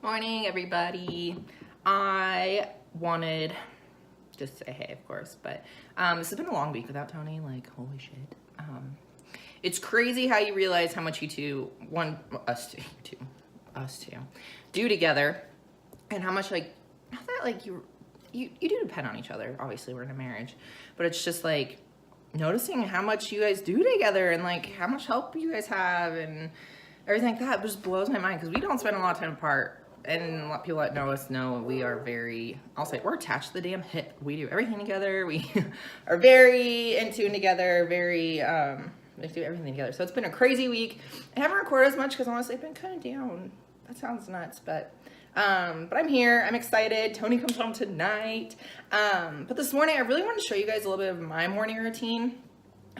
Morning, everybody. I wanted just to say hey, of course, but this has been a long week without Tony. Like, holy shit. It's crazy how you realize how much us two, do together, and how much not that you do depend on each other. Obviously, we're in a marriage, but it's just like noticing how much you guys do together and like how much help you guys have and everything like that just blows my mind because we don't spend a lot of time apart. And a lot of people that know us know we are we're attached to the damn hip. We do everything together. We are very in tune together, we do everything together. So it's been a crazy week. I haven't recorded as much because honestly I've been kind of down. That sounds nuts, but I'm here. I'm excited. Tony comes home tonight. But this morning I really want to show you guys a little bit of my morning routine.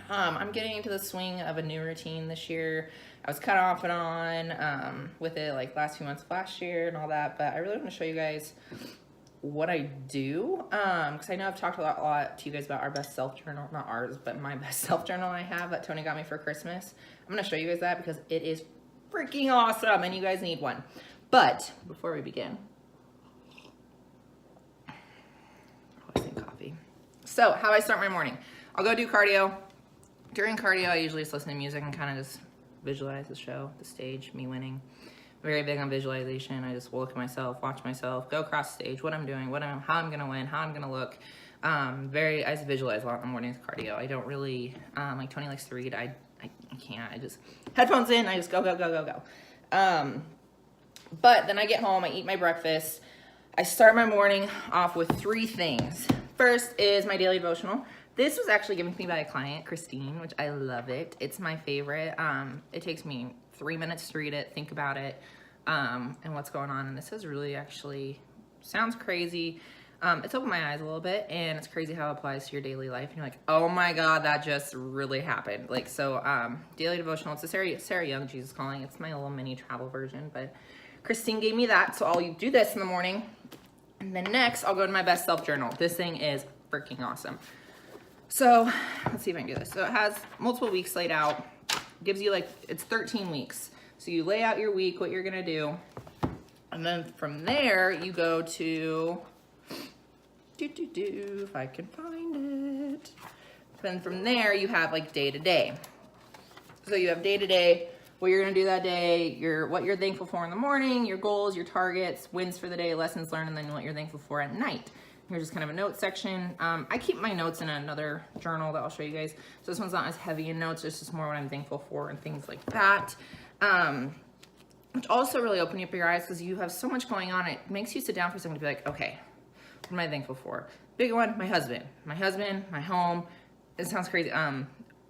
I'm getting into the swing of a new routine this year. I was kind of off and on with it like last few months of last year and all that, but I really want to show you guys what I do because I know I've talked a lot to you guys about our best self journal, not ours, but my best self journal I have that Tony got me for Christmas. I'm going to show you guys that because it is freaking awesome and you guys need one. But before we begin, coffee. So how I start my morning, I'll go do cardio. During cardio, I usually just listen to music and kind of just visualize the show, the stage, me winning. Very big on visualization. I just will look at myself, watch myself, go across the stage, what I'm doing, how I'm gonna win, how I'm gonna look. I just visualize a lot in the mornings cardio. I don't really, like Tony likes to read, I can't, I just, headphones in, I just go. But then I get home, I eat my breakfast. I start my morning off with 3 things. First is my daily devotional. This was actually given to me by a client, Christine, which I love it. It's my favorite. It takes me 3 minutes to read it, think about it, and what's going on. And this is really actually, sounds crazy. It's opened my eyes a little bit, and it's crazy how it applies to your daily life. And you're like, oh my God, that just really happened. Like, so daily devotional, it's a Sarah Young, Jesus Calling. It's my little mini travel version, but Christine gave me that. So I'll do this in the morning. And then next, I'll go to my best self journal. This thing is freaking awesome. So let's see if I can do this. So it has multiple weeks laid out, gives you it's 13 weeks. So you lay out your week, what you're gonna do. And then from there you go to, if I can find it. Then from there you have day to day. So you have day to day, what you're gonna do that day, what you're thankful for in the morning, your goals, your targets, wins for the day, lessons learned, and then what you're thankful for at night. Here's just kind of a notes section. I keep my notes in another journal that I'll show you guys. So this one's not as heavy in notes, it's just more what I'm thankful for and things like that. Which also really open up your eyes because you have so much going on. It makes you sit down for a second to be like, okay, what am I thankful for? Big one, my husband, my home. It sounds crazy.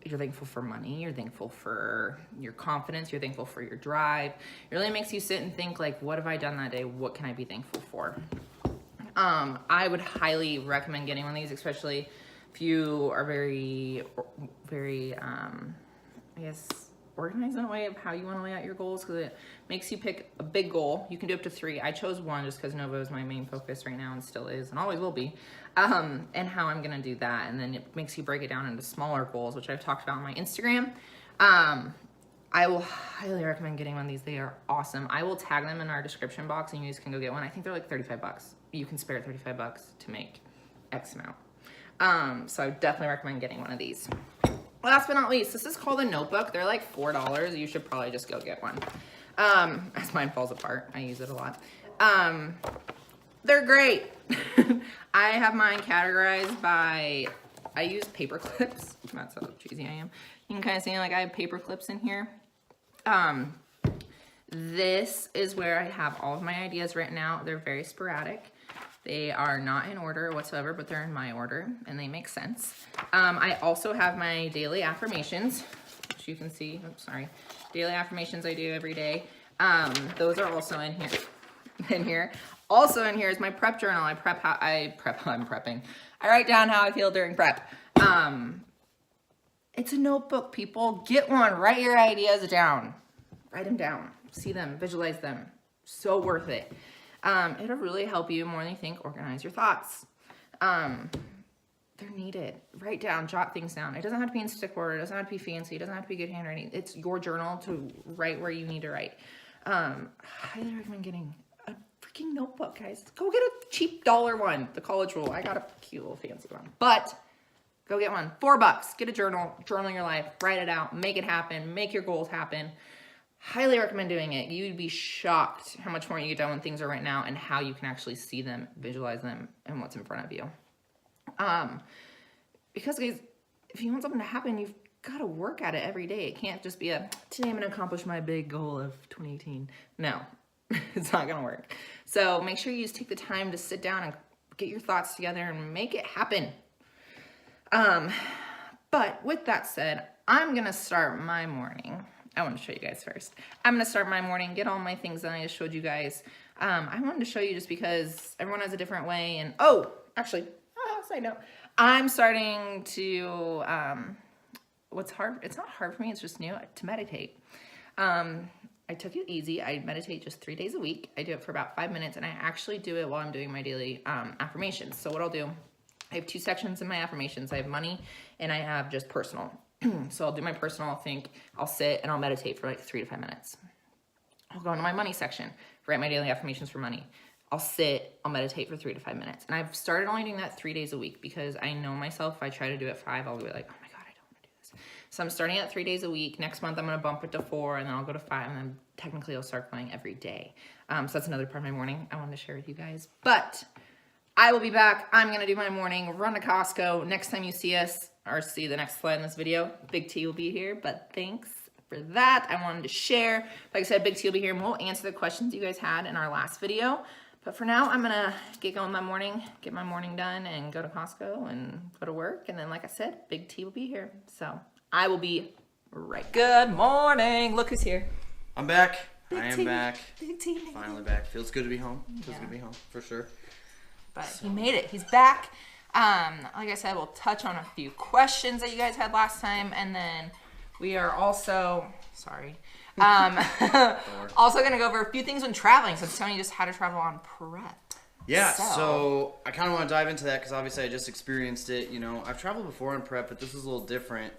You're thankful for money, you're thankful for your confidence, you're thankful for your drive. It really makes you sit and think what have I done that day? What can I be thankful for? I would highly recommend getting one of these, especially if you are very, organized in a way of how you want to lay out your goals, because it makes you pick a big goal. You can do up to 3. I chose 1 just because Nova is my main focus right now and still is and always will be, and how I'm going to do that. And then it makes you break it down into smaller goals, which I've talked about on my Instagram. I will highly recommend getting one of these. They are awesome. I will tag them in our description box and you guys can go get one. I think they're $35. You can spare $35 to make X amount. So I would definitely recommend getting one of these. Last but not least, this is called a notebook. They're $4. You should probably just go get one. As mine falls apart. I use it a lot. They're great. I have mine categorized by, I use paper clips. That's how cheesy I am. You can kind of see I have paper clips in here. This is where I have all of my ideas written out. They're very sporadic. They are not in order whatsoever, but they're in my order and they make sense. I also have my daily affirmations, which you can see, daily affirmations I do every day. Those are also in here. Also in here is my prep journal. I'm prepping. I write down how I feel during prep. It's a notebook, people. Get one. Write your ideas down. Write them down. See them. Visualize them. So worth it. It'll really help you more than you think organize your thoughts. They're needed. Write down, jot things down. It doesn't have to be in stick order. It doesn't have to be fancy. It doesn't have to be good handwriting. It's your journal to write where you need to write. Highly recommend getting a freaking notebook, guys. Go get a cheap dollar one, the college rule. I got a cute little fancy one. But go get one. $4. Get a journal your life, write it out, make it happen, make your goals happen. Highly recommend doing it. You'd be shocked how much more you get done when things are right now and how you can actually see them, visualize them, and what's in front of you. Because guys, if you want something to happen, you've got to work at it every day. It can't just be today I'm going to accomplish my big goal of 2018. No, it's not going to work. So make sure you just take the time to sit down and get your thoughts together and make it happen. But with that said, I'm going to start my morning. I want to show you guys first. I'm going to start my morning, get all my things that I just showed you guys. I wanted to show you just because everyone has a different way. And actually, side note, I'm starting to, what's hard, it's not hard for me, it's just new, to meditate. I took it easy. I meditate just 3 days a week. I do it for about 5 minutes, and I actually do it while I'm doing my daily affirmations. So what I'll do, I have 2 sections in my affirmations. I have money, and I have just personal. So I'll do my personal, I'll sit and I'll meditate for like 3 to 5 minutes. I'll go into my money section, write my daily affirmations for money. I'll sit, I'll meditate for 3 to 5 minutes. And I've started only doing that 3 days a week because I know myself, if I try to do it 5, I'll be like, oh my God, I don't want to do this. So I'm starting at 3 days a week. Next month, I'm going to bump it to 4, and then I'll go to 5, and then technically I'll start going every day. So that's another part of my morning I wanted to share with you guys. But I will be back. I'm going to do my morning, run to Costco. Next time you see us, or see the next slide in this video, Big T will be here. But thanks for that. I wanted to share. Like I said, Big T will be here, and we'll answer the questions you guys had in our last video. But for now, I'm going to get going my morning, get my morning done, and go to Costco and go to work. And then, like I said, Big T will be here. So I will be right. Good morning. Look who's here. I'm back. Big I am T. back. Big T. Finally back. Feels good to be home. Feels good to be home, for sure. But he made it. He's back. Like I said, we'll touch on a few questions that you guys had last time. And then we are also, also going to go over a few things when traveling, since Tony just had to travel on prep. Yeah, so I kind of want to dive into that because obviously I just experienced it. You know, I've traveled before on prep, but this was a little different.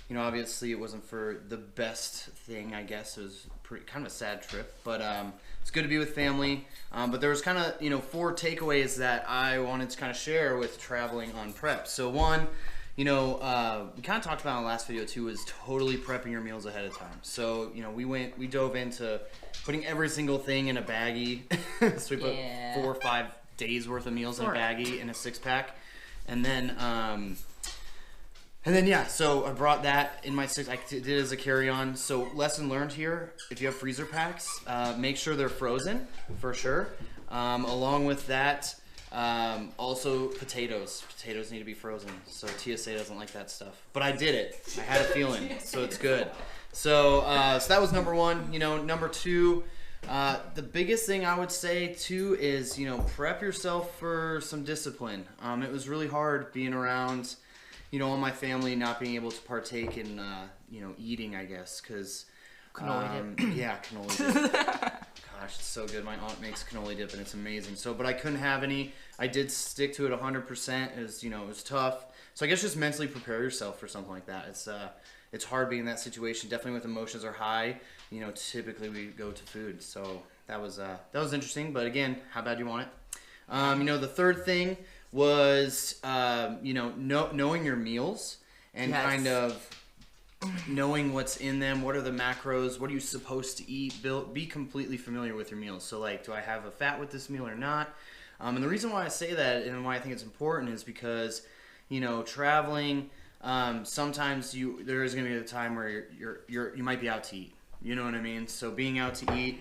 You know, obviously it wasn't for the best thing, I guess. It was kind of a sad trip, but it's good to be with family. But there was kind of, 4 takeaways that I wanted to kind of share with traveling on prep. So one, we kind of talked about in the last video too, is totally prepping your meals ahead of time. So, we dove into putting every single thing in a baggie. So we put 4 or 5 days worth of meals in a baggie in a 6-pack. And then, so I brought that in my 6, I did it as a carry-on. So lesson learned here, if you have freezer packs, make sure they're frozen for sure. Along with that, also potatoes. Potatoes need to be frozen. So TSA doesn't like that stuff. But I did it. I had a feeling, so it's good. So that was number 1. Number 2, the biggest thing I would say too is, prep yourself for some discipline. It was really hard being around, all my family not being able to partake in, eating, I guess, because cannoli dip. Yeah, cannoli dip. Gosh, it's so good. My aunt makes cannoli dip, and it's amazing. So, but I couldn't have any. I did stick to it 100%. It was tough. So I guess just mentally prepare yourself for something like that. It's hard being in that situation. Definitely when emotions are high, typically we go to food. So that was interesting. But again, how bad do you want it? The third thing was, knowing your meals and kind of knowing what's in them. What are the macros? What are you supposed to eat? Be completely familiar with your meals. So like, do I have a fat with this meal or not? And the reason why I say that and why I think it's important is because, traveling, sometimes there is going to be a time where you might be out to eat. You know what I mean? So being out to eat,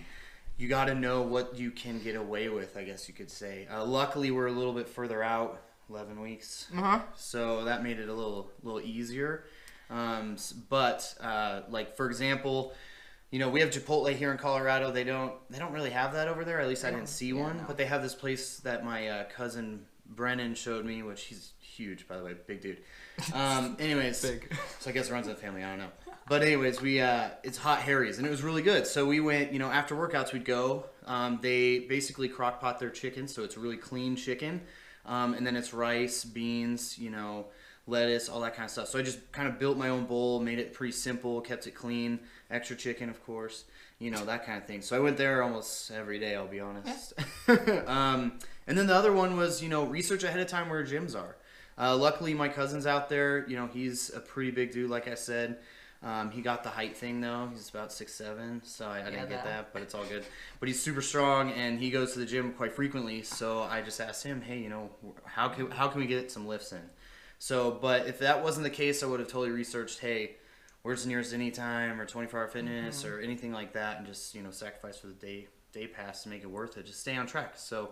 you got to know what you can get away with, I guess you could say. Luckily, we're a little bit further out, 11 weeks. So that made it a little easier. But like for example, we have Chipotle here in Colorado. They don't really have that over there. At least I didn't see one. But they have this place that my cousin Brennan showed me, which he's huge, by the way, big dude. Anyways, big. So I guess it runs in the family. I don't know. But anyways, it's Hot Harry's, and it was really good. So we went, after workouts, we'd go. They basically crock pot their chicken, so it's really clean chicken. And then it's rice, beans, lettuce, all that kind of stuff. So I just kind of built my own bowl, made it pretty simple, kept it clean, extra chicken, of course. you know, that kind of thing. So I went there almost every day, I'll be honest. And then the other one was, you know, research ahead of time where gyms are. Luckily, my cousin's out there. You know, he's a pretty big dude, like I said. He got the height thing, though. He's about 6'7", so I didn't get that, but it's all good. But he's super strong, and he goes to the gym quite frequently, so I just asked him, hey, you know, how can we get some lifts in? So, but if that wasn't the case, I would have totally researched, hey, where's the nearest Anytime or 24-Hour Fitness or anything like that, and just, you know, sacrifice for the day pass to make it worth it. Just stay on track. So,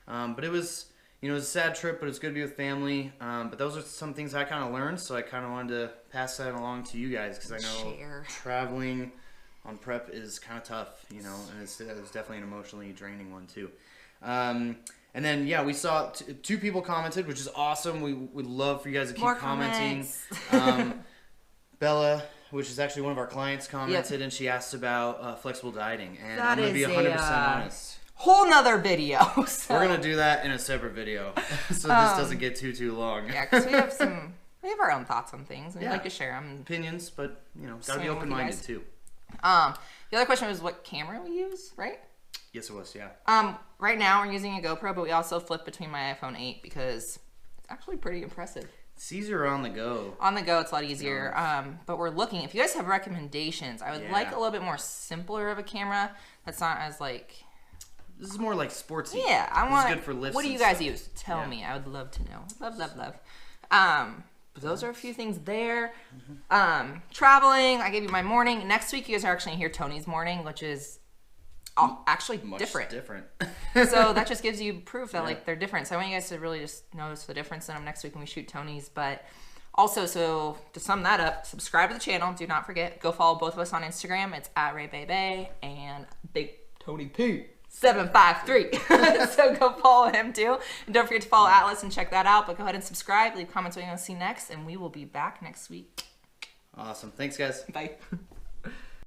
but it was, you know, it was a sad trip, but it's good to be with family. But those are some things I kind of learned, so I kind of wanted to pass that along to you guys because I know traveling on prep is kind of tough, you know, and it's definitely an emotionally draining one too. And then, yeah, we saw two people commented, which is awesome. We would love for you guys to keep commenting. Bella, which is actually one of our clients, commented, and she asked about flexible dieting. And I'm going to be 100% honest. Whole nother video. So. We're going to do that in a separate video, so this doesn't get too long. Yeah, because we have our own thoughts on things, and we'd like to share them. Opinions, but, you know, got to be open-minded, too. The other question was what camera we use, right? Yes, it was, yeah. Right now we're using a GoPro, but we also flip between my iPhone 8 because it's actually pretty impressive. It's easier on the go. On the go, it's a lot easier. But we're looking. If you guys have recommendations, I would like a little bit more simpler of a camera that's not as like. This is more like sportsy. Yeah, I want. This is good for lifts. What do you guys use? Tell me. I would love to know. Love. But those are a few things there. Traveling. I gave you my morning. Next week, you guys are actually going to hear Tony's morning, which is actually much different. So that just gives you proof that like they're different. So I want you guys to really just notice the difference in them next week when we shoot Tony's. But also, so to sum that up, subscribe to the channel. Do not forget. Go follow both of us on Instagram. It's @RayBaby and Big Tony P 753. So go follow him too. And don't forget to follow Atlas and check that out. But go ahead and subscribe. Leave comments what you want to see next, and we will be back next week. Awesome. Thanks, guys. Bye.